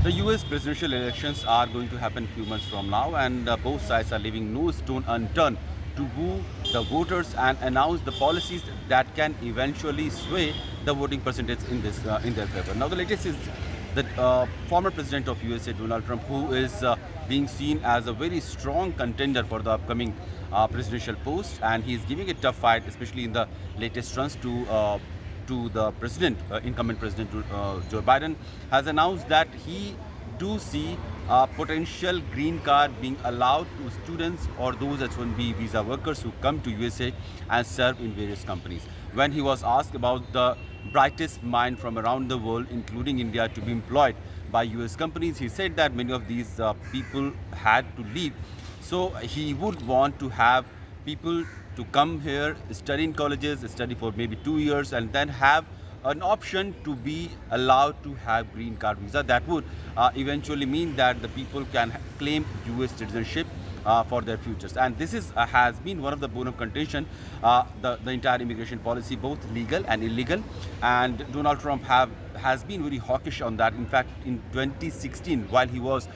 The US presidential elections are going to happen few months from now, and both sides are leaving no stone unturned to woo the voters and announce the policies that can eventually sway the voting percentage in their favor. Now, the latest is the former president of USA, Donald Trump, who is being seen as a very strong contender for the upcoming presidential post, and he is giving a tough fight, especially in the latest runs to the president, incumbent president Joe Biden, has announced that he do see potential green card being allowed to students or those H-1B visa workers who come to USA and serve in various companies. When he was asked about the brightest mind from around the world, including India, to be employed by US companies, he said that many of these people had to leave. So he would want to have people to come here, study in colleges, study for maybe 2 years, and then have an option to be allowed to have green card visa. That would eventually mean that the people can claim US citizenship for their futures. And this is has been one of the bone of contention, the entire immigration policy, both legal and illegal. And Donald Trump has been very hawkish on that. In fact, in 2016, while he was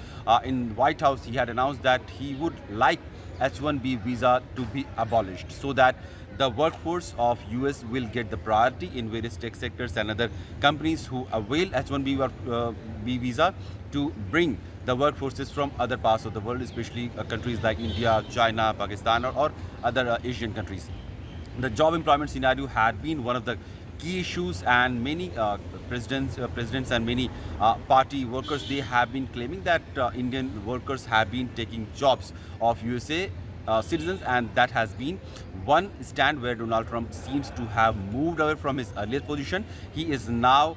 in White House, he had announced that he would like H-1B visa to be abolished so that the workforce of US will get the priority in various tech sectors and other companies who avail H-1B visa to bring the workforces from other parts of the world, especially countries like India, China, Pakistan, or other Asian countries. The job employment scenario had been one of the key issues, and many presidents and many party workers, they have been claiming that Indian workers have been taking jobs of USA citizens, and that has been one stand where Donald Trump seems to have moved away from his earlier position. He is now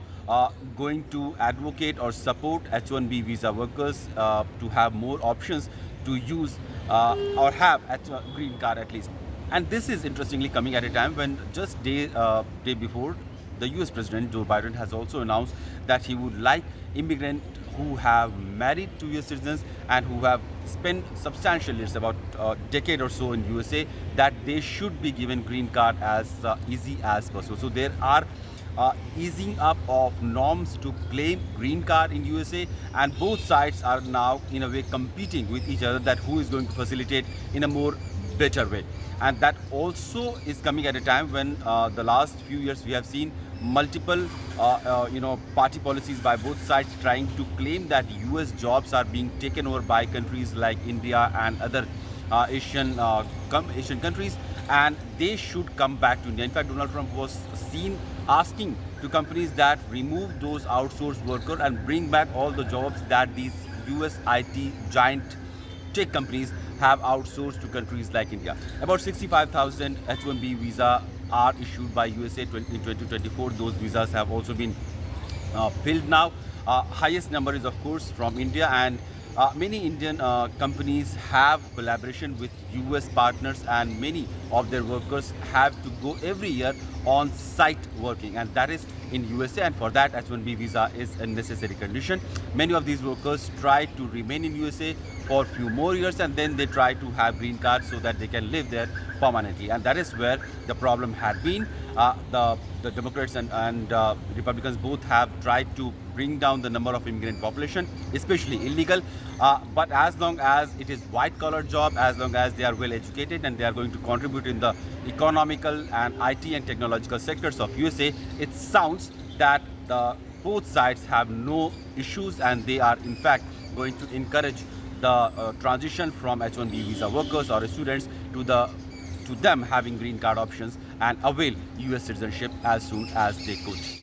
going to advocate or support H-1B visa workers to have more options to use or have a green card at least. And this is interestingly coming at a time when just day before, the US President Joe Biden has also announced that he would like immigrants who have married to US citizens and who have spent substantial years, about a decade or so in USA, that they should be given green card as easy as possible. So there are easing up of norms to claim green card in USA, and both sides are now in a way competing with each other that who is going to facilitate in a more better way. And that also is coming at a time when the last few years we have seen multiple party policies by both sides trying to claim that US jobs are being taken over by countries like India and other Asian countries, and they should come back to India. In fact, Donald Trump was seen asking to companies that remove those outsourced workers and bring back all the jobs that these US IT giant tech companies have outsourced to countries like India. About 65,000 H-1B visa are issued by USA in 2024. Those visas have also been filled now. Highest number is of course from India, and many Indian companies have collaboration with US partners, and many of their workers have to go every year on site working, and that is in USA, and for that H-1B visa is a necessary condition. Many of these workers try to remain in USA for a few more years, and then they try to have green cards so that they can live there permanently, and that is where the problem had been. The Democrats and Republicans both have tried to bring down the number of immigrant population, especially illegal. But as long as it is white-collar job, as long as they are well educated and they are going to contribute in the economical and IT and technological sectors of USA, it sounds that both sides have no issues, and they are in fact going to encourage the transition from H-1B visa workers or students to them having green card options and avail US citizenship as soon as they could.